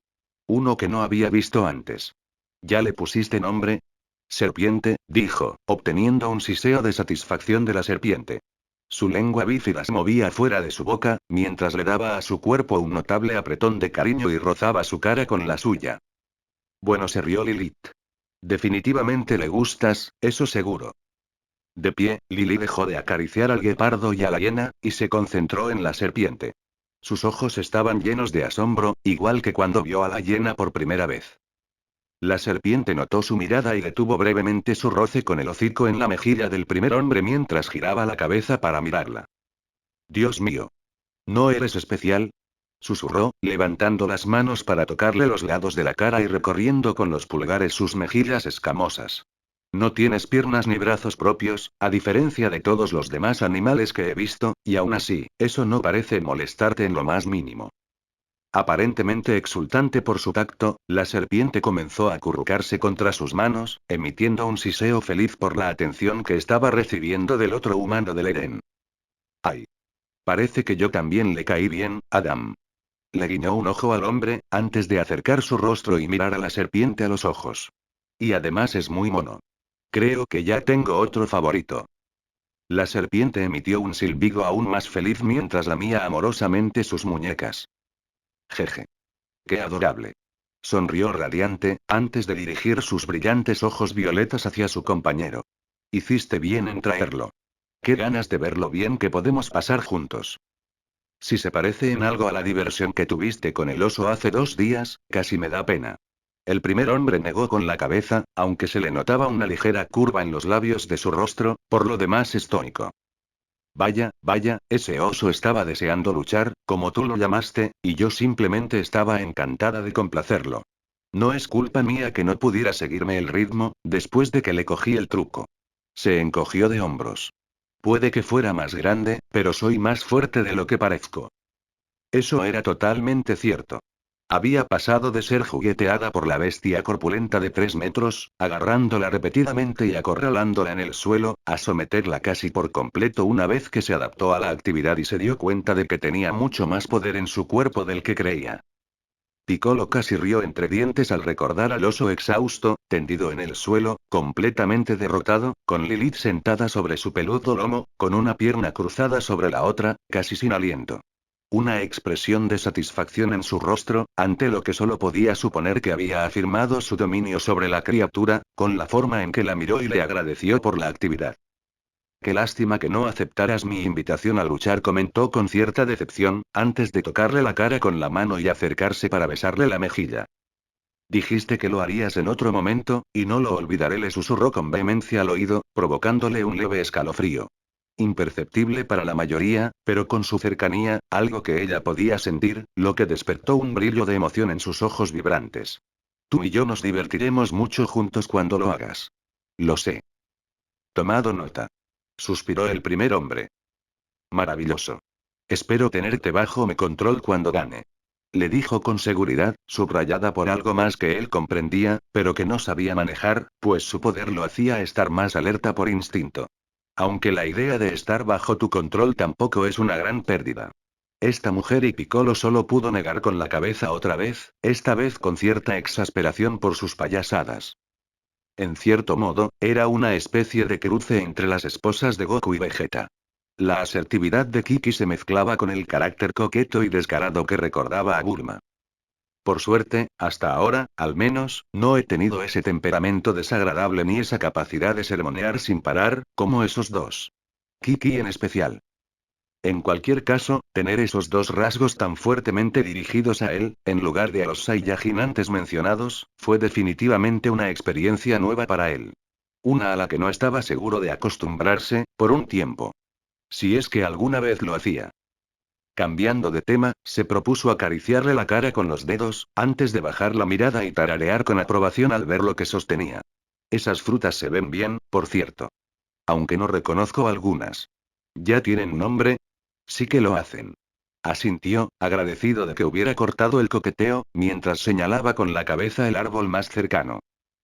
Uno que no había visto antes. ¿Ya le pusiste nombre? Serpiente, dijo, obteniendo un siseo de satisfacción de la serpiente. Su lengua bífida se movía fuera de su boca, mientras le daba a su cuerpo un notable apretón de cariño y rozaba su cara con la suya. Bueno, se rió Lilith. Definitivamente le gustas, eso seguro. De pie, Lily dejó de acariciar al guepardo y a la hiena, y se concentró en la serpiente. Sus ojos estaban llenos de asombro, igual que cuando vio a la hiena por primera vez. La serpiente notó su mirada y detuvo brevemente su roce con el hocico en la mejilla del primer hombre mientras giraba la cabeza para mirarla. Dios mío. ¿No eres especial? Susurró, levantando las manos para tocarle los lados de la cara y recorriendo con los pulgares sus mejillas escamosas. No tienes piernas ni brazos propios, a diferencia de todos los demás animales que he visto, y aún así, eso no parece molestarte en lo más mínimo. Aparentemente exultante por su tacto, la serpiente comenzó a acurrucarse contra sus manos, emitiendo un siseo feliz por la atención que estaba recibiendo del otro humano del Edén. ¡Ay! Parece que yo también le caí bien, Adam. Le guiñó un ojo al hombre, antes de acercar su rostro y mirar a la serpiente a los ojos. Y además es muy mono. Creo que ya tengo otro favorito. La serpiente emitió un silbido aún más feliz mientras lamía amorosamente sus muñecas. Jeje. Qué adorable. Sonrió radiante, antes de dirigir sus brillantes ojos violetas hacia su compañero. Hiciste bien en traerlo. Qué ganas de ver lo bien que podemos pasar juntos. Si se parece en algo a la diversión que tuviste con el oso hace 2 días, casi me da pena. El primer hombre negó con la cabeza, aunque se le notaba una ligera curva en los labios de su rostro, por lo demás estónico. Vaya, vaya, ese oso estaba deseando luchar, como tú lo llamaste, y yo simplemente estaba encantada de complacerlo. No es culpa mía que no pudiera seguirme el ritmo, después de que le cogí el truco. Se encogió de hombros. Puede que fuera más grande, pero soy más fuerte de lo que parezco. Eso era totalmente cierto. Había pasado de ser jugueteada por la bestia corpulenta de 3 metros, agarrándola repetidamente y acorralándola en el suelo, a someterla casi por completo una vez que se adaptó a la actividad y se dio cuenta de que tenía mucho más poder en su cuerpo del que creía. Piccolo casi rió entre dientes al recordar al oso exhausto, tendido en el suelo, completamente derrotado, con Lilith sentada sobre su peludo lomo, con una pierna cruzada sobre la otra, casi sin aliento. Una expresión de satisfacción en su rostro, ante lo que solo podía suponer que había afirmado su dominio sobre la criatura, con la forma en que la miró y le agradeció por la actividad. Qué lástima que no aceptaras mi invitación a luchar, comentó con cierta decepción, antes de tocarle la cara con la mano y acercarse para besarle la mejilla. Dijiste que lo harías en otro momento, y no lo olvidaré, le susurró con vehemencia al oído, provocándole un leve escalofrío. Imperceptible para la mayoría, pero con su cercanía, algo que ella podía sentir, lo que despertó un brillo de emoción en sus ojos vibrantes. Tú y yo nos divertiremos mucho juntos cuando lo hagas. Lo sé. Tomado nota. Suspiró el primer hombre. Maravilloso. Espero tenerte bajo mi control cuando gane. Le dijo con seguridad, subrayada por algo más que él comprendía, pero que no sabía manejar, pues su poder lo hacía estar más alerta por instinto. Aunque la idea de estar bajo tu control tampoco es una gran pérdida. Esta mujer, y Piccolo solo pudo negar con la cabeza otra vez, esta vez con cierta exasperación por sus payasadas. En cierto modo, era una especie de cruce entre las esposas de Goku y Vegeta. La asertividad de Kiki se mezclaba con el carácter coqueto y descarado que recordaba a Bulma. Por suerte, hasta ahora, al menos, no he tenido ese temperamento desagradable ni esa capacidad de sermonear sin parar, como esos dos. Kiki en especial. En cualquier caso, tener esos dos rasgos tan fuertemente dirigidos a él, en lugar de a los Saiyajin antes mencionados, fue definitivamente una experiencia nueva para él. Una a la que no estaba seguro de acostumbrarse, por un tiempo. Si es que alguna vez lo hacía. Cambiando de tema, se propuso acariciarle la cara con los dedos, antes de bajar la mirada y tararear con aprobación al ver lo que sostenía. Esas frutas se ven bien, por cierto. Aunque no reconozco algunas. ¿Ya tienen nombre? Sí que lo hacen. Asintió, agradecido de que hubiera cortado el coqueteo, mientras señalaba con la cabeza el árbol más cercano.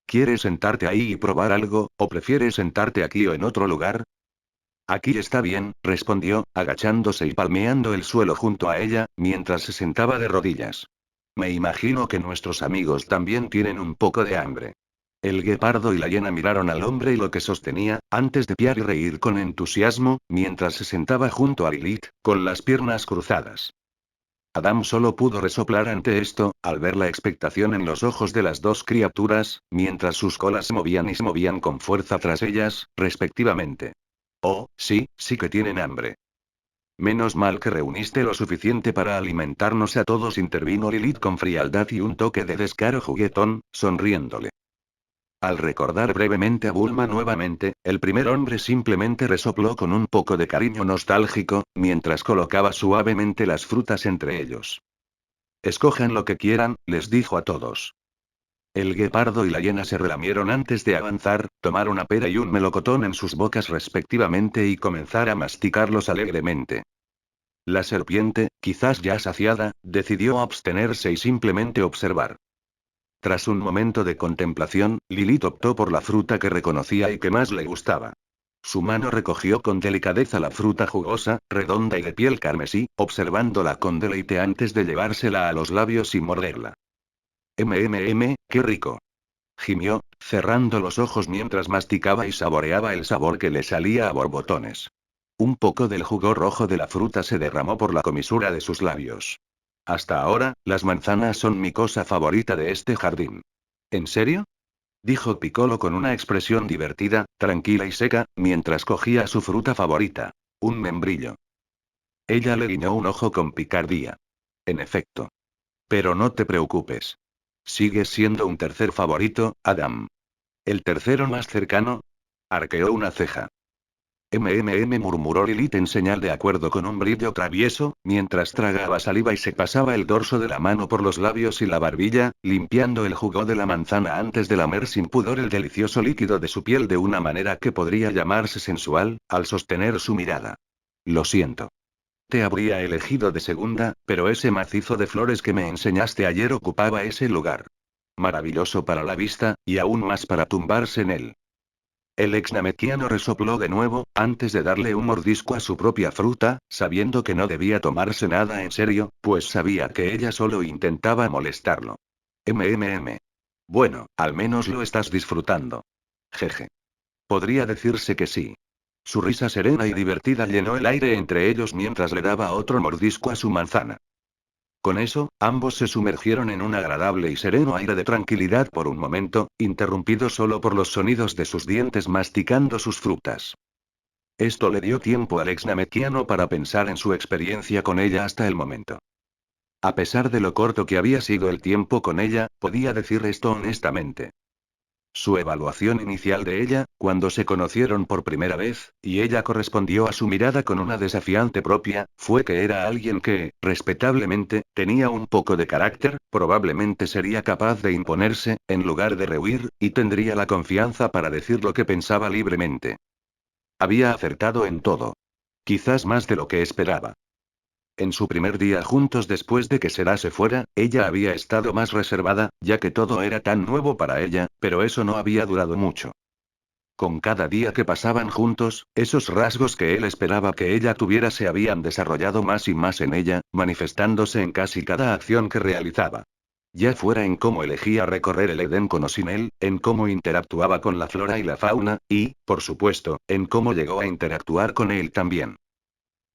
¿Quieres sentarte ahí y probar algo, o prefieres sentarte aquí o en otro lugar? Aquí está bien, respondió, agachándose y palmeando el suelo junto a ella, mientras se sentaba de rodillas. Me imagino que nuestros amigos también tienen un poco de hambre. El guepardo y la hiena miraron al hombre y lo que sostenía, antes de piar y reír con entusiasmo, mientras se sentaba junto a Lilith, con las piernas cruzadas. Adam solo pudo resoplar ante esto, al ver la expectación en los ojos de las dos criaturas, mientras sus colas se movían con fuerza tras ellas, respectivamente. Oh, sí, sí que tienen hambre. Menos mal que reuniste lo suficiente para alimentarnos a todos, intervino Lilith con frialdad y un toque de descaro juguetón, sonriéndole. Al recordar brevemente a Bulma nuevamente, el primer hombre simplemente resopló con un poco de cariño nostálgico, mientras colocaba suavemente las frutas entre ellos. Escojan lo que quieran, les dijo a todos. El guepardo y la hiena se relamieron antes de avanzar, tomar una pera y un melocotón en sus bocas respectivamente y comenzar a masticarlos alegremente. La serpiente, quizás ya saciada, decidió abstenerse y simplemente observar. Tras un momento de contemplación, Lilith optó por la fruta que reconocía y que más le gustaba. Su mano recogió con delicadeza la fruta jugosa, redonda y de piel carmesí, observándola con deleite antes de llevársela a los labios y morderla. Qué rico. Gimió, cerrando los ojos mientras masticaba y saboreaba el sabor que le salía a borbotones. Un poco del jugo rojo de la fruta se derramó por la comisura de sus labios. Hasta ahora, las manzanas son mi cosa favorita de este jardín. ¿En serio? Dijo Piccolo con una expresión divertida, tranquila y seca, mientras cogía su fruta favorita. Un membrillo. Ella le guiñó un ojo con picardía. En efecto. Pero no te preocupes. Sigues siendo un tercer favorito, Adam. ¿El tercero más cercano? Arqueó una ceja. Murmuró Lilith en señal de acuerdo con un brillo travieso, mientras tragaba saliva y se pasaba el dorso de la mano por los labios y la barbilla, limpiando el jugo de la manzana antes de lamer sin pudor el delicioso líquido de su piel de una manera que podría llamarse sensual, al sostener su mirada. Lo siento. Te habría elegido de segunda, pero ese macizo de flores que me enseñaste ayer ocupaba ese lugar. Maravilloso para la vista, y aún más para tumbarse en él. El ex namekiano resopló de nuevo, antes de darle un mordisco a su propia fruta, sabiendo que no debía tomarse nada en serio, pues sabía que ella solo intentaba molestarlo. Bueno, al menos lo estás disfrutando. Jeje. Podría decirse que sí. Su risa serena y divertida llenó el aire entre ellos mientras le daba otro mordisco a su manzana. Con eso, ambos se sumergieron en un agradable y sereno aire de tranquilidad por un momento, interrumpido solo por los sonidos de sus dientes masticando sus frutas. Esto le dio tiempo al ex namekiano para pensar en su experiencia con ella hasta el momento. A pesar de lo corto que había sido el tiempo con ella, podía decir esto honestamente. Su evaluación inicial de ella, cuando se conocieron por primera vez, y ella correspondió a su mirada con una desafiante propia, fue que era alguien que, respetablemente, tenía un poco de carácter, probablemente sería capaz de imponerse, en lugar de rehuir, y tendría la confianza para decir lo que pensaba libremente. Había acertado en todo. Quizás más de lo que esperaba. En su primer día juntos después de que Sera se fuera, ella había estado más reservada, ya que todo era tan nuevo para ella, pero eso no había durado mucho. Con cada día que pasaban juntos, esos rasgos que él esperaba que ella tuviera se habían desarrollado más y más en ella, manifestándose en casi cada acción que realizaba. Ya fuera en cómo elegía recorrer el Edén con o sin él, en cómo interactuaba con la flora y la fauna, y, por supuesto, en cómo llegó a interactuar con él también.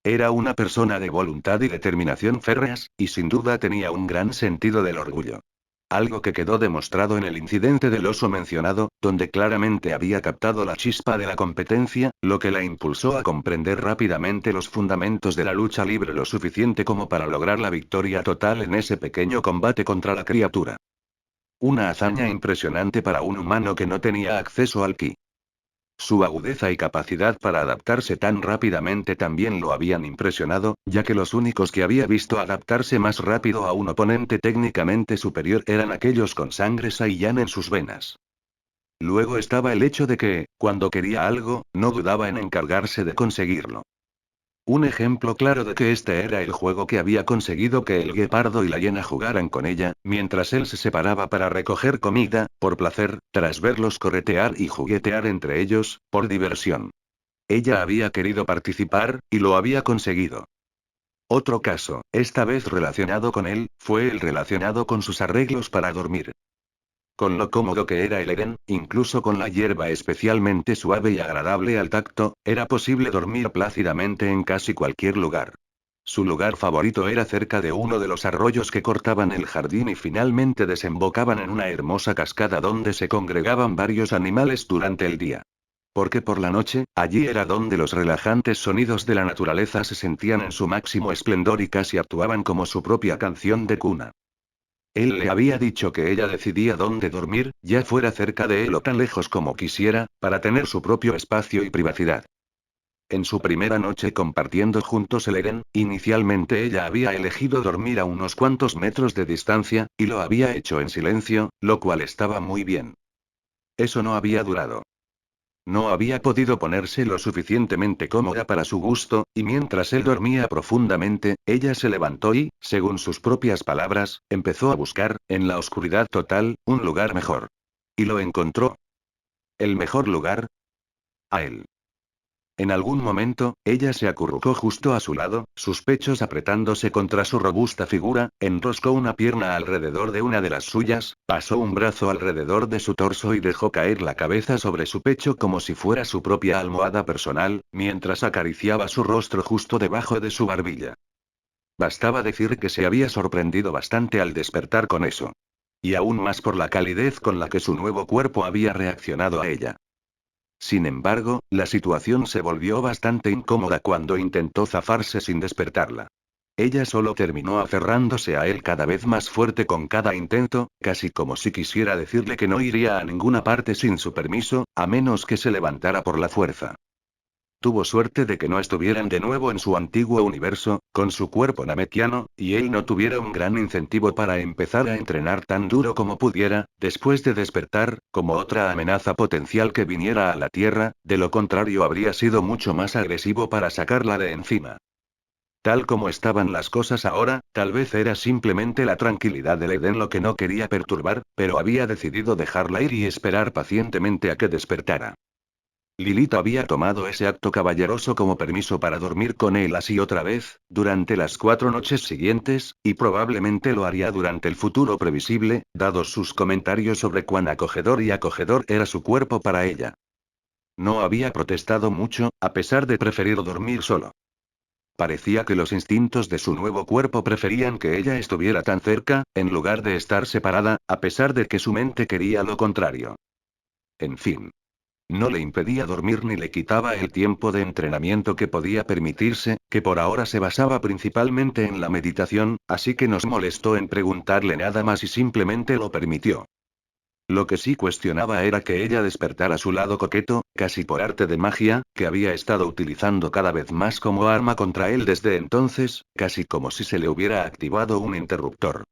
Era una persona de voluntad y determinación férreas, y sin duda tenía un gran sentido del orgullo. Algo que quedó demostrado en el incidente del oso mencionado, donde claramente había captado la chispa de la competencia, lo que la impulsó a comprender rápidamente los fundamentos de la lucha libre lo suficiente como para lograr la victoria total en ese pequeño combate contra la criatura. Una hazaña impresionante para un humano que no tenía acceso al ki. Su agudeza y capacidad para adaptarse tan rápidamente también lo habían impresionado, ya que los únicos que había visto adaptarse más rápido a un oponente técnicamente superior eran aquellos con sangre Saiyan en sus venas. Luego estaba el hecho de que, cuando quería algo, no dudaba en encargarse de conseguirlo. Un ejemplo claro de que este era el juego que había conseguido que el guepardo y la hiena jugaran con ella, mientras él se separaba para recoger comida, por placer, tras verlos corretear y juguetear entre ellos, por diversión. Ella había querido participar, y lo había conseguido. Otro caso, esta vez relacionado con él, fue el relacionado con sus arreglos para dormir. Con lo cómodo que era el Edén, incluso con la hierba especialmente suave y agradable al tacto, era posible dormir plácidamente en casi cualquier lugar. Su lugar favorito era cerca de uno de los arroyos que cortaban el jardín y finalmente desembocaban en una hermosa cascada donde se congregaban varios animales durante el día. Porque por la noche, allí era donde los relajantes sonidos de la naturaleza se sentían en su máximo esplendor y casi actuaban como su propia canción de cuna. Él le había dicho que ella decidía dónde dormir, ya fuera cerca de él o tan lejos como quisiera, para tener su propio espacio y privacidad. En su primera noche compartiendo juntos el Edén, inicialmente ella había elegido dormir a unos cuantos metros de distancia, y lo había hecho en silencio, lo cual estaba muy bien. Eso no había durado. No había podido ponerse lo suficientemente cómoda para su gusto, y mientras él dormía profundamente, ella se levantó y, según sus propias palabras, empezó a buscar, en la oscuridad total, un lugar mejor. Y lo encontró. ¿El mejor lugar? A él. En algún momento, ella se acurrucó justo a su lado, sus pechos apretándose contra su robusta figura, enroscó una pierna alrededor de una de las suyas, pasó un brazo alrededor de su torso y dejó caer la cabeza sobre su pecho como si fuera su propia almohada personal, mientras acariciaba su rostro justo debajo de su barbilla. Bastaba decir que se había sorprendido bastante al despertar con eso. Y aún más por la calidez con la que su nuevo cuerpo había reaccionado a ella. Sin embargo, la situación se volvió bastante incómoda cuando intentó zafarse sin despertarla. Ella solo terminó aferrándose a él cada vez más fuerte con cada intento, casi como si quisiera decirle que no iría a ninguna parte sin su permiso, a menos que se levantara por la fuerza. Tuvo suerte de que no estuvieran de nuevo en su antiguo universo, con su cuerpo namekiano, y él no tuviera un gran incentivo para empezar a entrenar tan duro como pudiera, después de despertar, como otra amenaza potencial que viniera a la Tierra, de lo contrario habría sido mucho más agresivo para sacarla de encima. Tal como estaban las cosas ahora, tal vez era simplemente la tranquilidad del Edén lo que no quería perturbar, pero había decidido dejarla ir y esperar pacientemente a que despertara. Lilith había tomado ese acto caballeroso como permiso para dormir con él así otra vez, durante las 4 noches siguientes, y probablemente lo haría durante el futuro previsible, dados sus comentarios sobre cuán acogedor era su cuerpo para ella. No había protestado mucho, a pesar de preferir dormir solo. Parecía que los instintos de su nuevo cuerpo preferían que ella estuviera tan cerca, en lugar de estar separada, a pesar de que su mente quería lo contrario. En fin. No le impedía dormir ni le quitaba el tiempo de entrenamiento que podía permitirse, que por ahora se basaba principalmente en la meditación, así que no se molestó en preguntarle nada más y simplemente lo permitió. Lo que sí cuestionaba era que ella despertara su lado coqueto, casi por arte de magia, que había estado utilizando cada vez más como arma contra él desde entonces, casi como si se le hubiera activado un interruptor.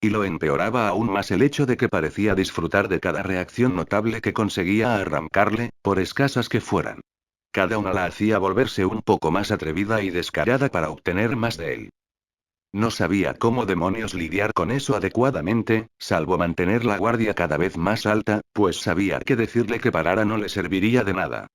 Y lo empeoraba aún más el hecho de que parecía disfrutar de cada reacción notable que conseguía arrancarle, por escasas que fueran. Cada una la hacía volverse un poco más atrevida y descarada para obtener más de él. No sabía cómo demonios lidiar con eso adecuadamente, salvo mantener la guardia cada vez más alta, pues sabía que decirle que parara no le serviría de nada.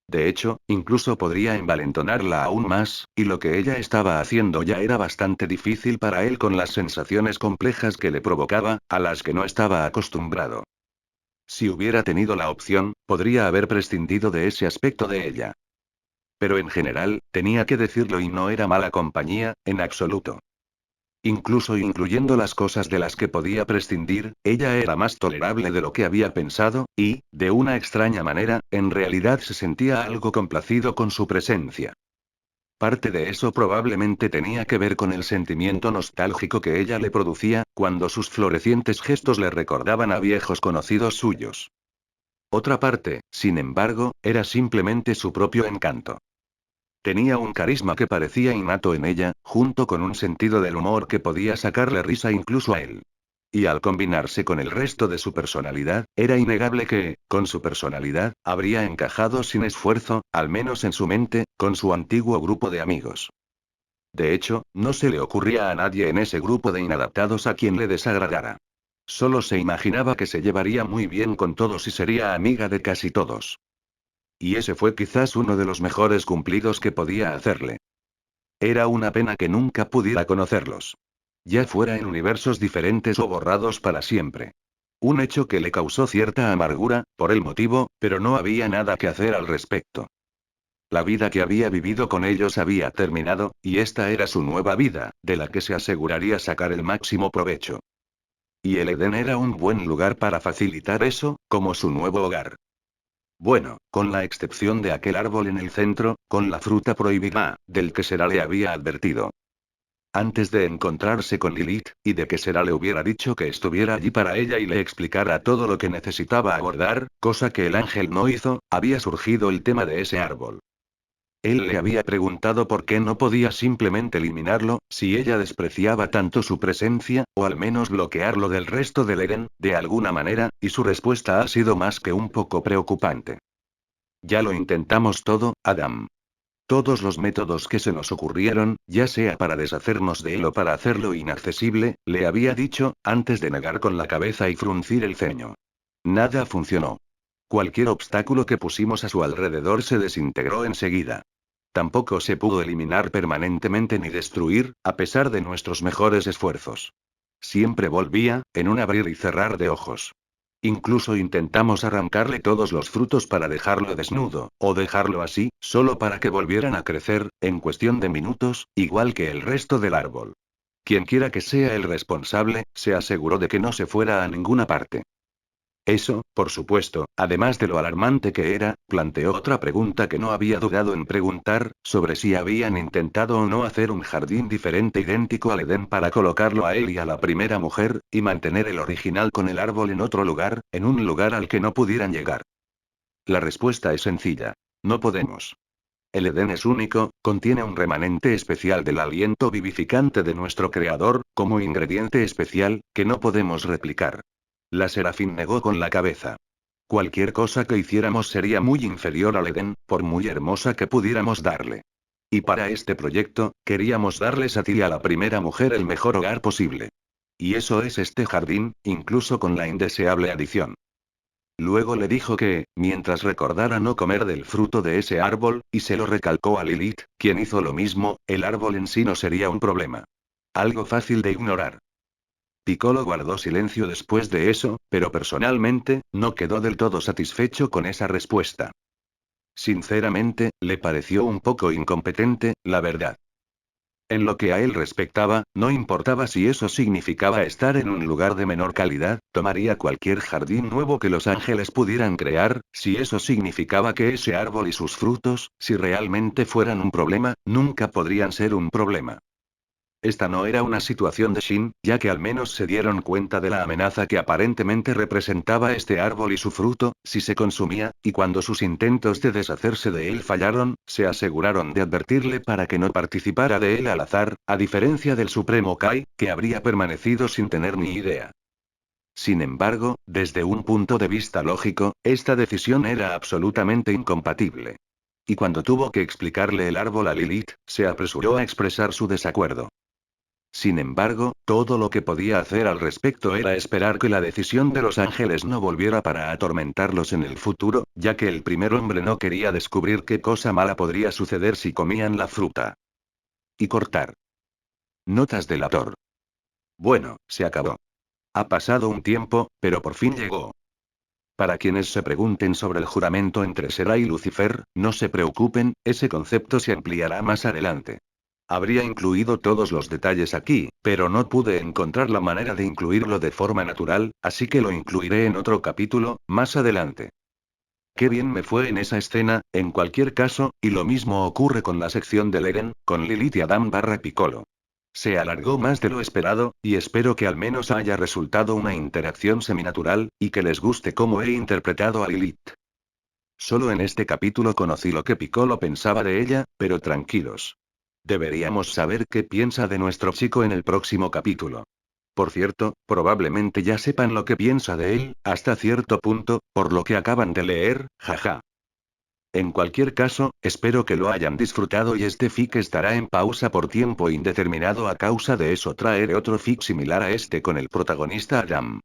De hecho, incluso podría envalentonarla aún más, y lo que ella estaba haciendo ya era bastante difícil para él con las sensaciones complejas que le provocaba, a las que no estaba acostumbrado. Si hubiera tenido la opción, podría haber prescindido de ese aspecto de ella. pero en general, tenía que decirlo y no era mala compañía, en absoluto. Incluso incluyendo las cosas de las que podía prescindir, ella era más tolerable de lo que había pensado, y, de una extraña manera, en realidad se sentía algo complacido con su presencia. Parte de eso probablemente tenía que ver con el sentimiento nostálgico que ella le producía, cuando sus florecientes gestos le recordaban a viejos conocidos suyos. Otra parte, sin embargo, era simplemente su propio encanto. Tenía un carisma que parecía innato en ella, junto con un sentido del humor que podía sacarle risa incluso a él. Y al combinarse con el resto de su personalidad, era innegable que, con su personalidad, habría encajado sin esfuerzo, al menos en su mente, con su antiguo grupo de amigos. De hecho, no se le ocurría a nadie en ese grupo de inadaptados a quien le desagradara. Solo se imaginaba que se llevaría muy bien con todos y sería amiga de casi todos. Y ese fue quizás uno de los mejores cumplidos que podía hacerle. Era una pena que nunca pudiera conocerlos. Ya fuera en universos diferentes o borrados para siempre. Un hecho que le causó cierta amargura, por el motivo, pero no había nada que hacer al respecto. La vida que había vivido con ellos había terminado, y esta era su nueva vida, de la que se aseguraría sacar el máximo provecho. Y el Edén era un buen lugar para facilitar eso, como su nuevo hogar. Bueno, con la excepción de aquel árbol en el centro, con la fruta prohibida, del que Sera le había advertido. Antes de encontrarse con Lilith, y de que Sera le hubiera dicho que estuviera allí para ella y le explicara todo lo que necesitaba abordar, cosa que el ángel no hizo, había surgido el tema de ese árbol. Él le había preguntado por qué no podía simplemente eliminarlo, si ella despreciaba tanto su presencia, o al menos bloquearlo del resto del Edén, de alguna manera, y su respuesta ha sido más que un poco preocupante. Ya lo intentamos todo, Adam. Todos los métodos que se nos ocurrieron, ya sea para deshacernos de él o para hacerlo inaccesible, le había dicho, antes de negar con la cabeza y fruncir el ceño. Nada funcionó. Cualquier obstáculo que pusimos a su alrededor se desintegró enseguida. Tampoco se pudo eliminar permanentemente ni destruir, a pesar de nuestros mejores esfuerzos. Siempre volvía, en un abrir y cerrar de ojos. Incluso intentamos arrancarle todos los frutos para dejarlo desnudo, o dejarlo así, solo para que volvieran a crecer, en cuestión de minutos, igual que el resto del árbol. Quienquiera que sea el responsable, se aseguró de que no se fuera a ninguna parte. Eso, por supuesto, además de lo alarmante que era, planteó otra pregunta que no había dudado en preguntar, sobre si habían intentado o no hacer un jardín diferente idéntico al Edén para colocarlo a él y a la primera mujer, y mantener el original con el árbol en otro lugar, en un lugar al que no pudieran llegar. La respuesta es sencilla. No podemos. El Edén es único, contiene un remanente especial del aliento vivificante de nuestro Creador, como ingrediente especial, que no podemos replicar. La Serafín negó con la cabeza. Cualquier cosa que hiciéramos sería muy inferior al Edén, por muy hermosa que pudiéramos darle. Y para este proyecto, queríamos darles a ti y a la primera mujer el mejor hogar posible. Y eso es este jardín, incluso con la indeseable adición. Luego le dijo que, mientras recordara no comer del fruto de ese árbol, y se lo recalcó a Lilith, quien hizo lo mismo, el árbol en sí no sería un problema. Algo fácil de ignorar. Piccolo guardó silencio después de eso, pero personalmente, no quedó del todo satisfecho con esa respuesta. Sinceramente, le pareció un poco incompetente, la verdad. En lo que a él respectaba, no importaba si eso significaba estar en un lugar de menor calidad, tomaría cualquier jardín nuevo que los ángeles pudieran crear, si eso significaba que ese árbol y sus frutos, si realmente fueran un problema, nunca podrían ser un problema. Esta no era una situación de Shin, ya que al menos se dieron cuenta de la amenaza que aparentemente representaba este árbol y su fruto, si se consumía, y cuando sus intentos de deshacerse de él fallaron, se aseguraron de advertirle para que no participara de él al azar, a diferencia del Supremo Kai, que habría permanecido sin tener ni idea. Sin embargo, desde un punto de vista lógico, esta decisión era absolutamente incompatible. Y cuando tuvo que explicarle el árbol a Lilith, se apresuró a expresar su desacuerdo. Sin embargo, todo lo que podía hacer al respecto era esperar que la decisión de los ángeles no volviera para atormentarlos en el futuro, ya que el primer hombre no quería descubrir qué cosa mala podría suceder si comían la fruta. Y cortar. Notas del autor. Bueno, se acabó. Ha pasado un tiempo, pero por fin llegó. Para quienes se pregunten sobre el juramento entre Será y Lucifer, no se preocupen, ese concepto se ampliará más adelante. Habría incluido todos los detalles aquí, pero no pude encontrar la manera de incluirlo de forma natural, así que lo incluiré en otro capítulo, más adelante. Qué bien me fue en esa escena, en cualquier caso, y lo mismo ocurre con la sección de Eren, con Lilith y Adam barra Piccolo. Se alargó más de lo esperado, y espero que al menos haya resultado una interacción seminatural, y que les guste cómo he interpretado a Lilith. Solo en este capítulo conocí lo que Piccolo pensaba de ella, pero tranquilos. Deberíamos saber qué piensa de nuestro chico en el próximo capítulo. Por cierto, probablemente ya sepan lo que piensa de él, hasta cierto punto, por lo que acaban de leer, jaja. En cualquier caso, espero que lo hayan disfrutado y este fic estará en pausa por tiempo indeterminado a causa de eso traeré otro fic similar a este con el protagonista Adam.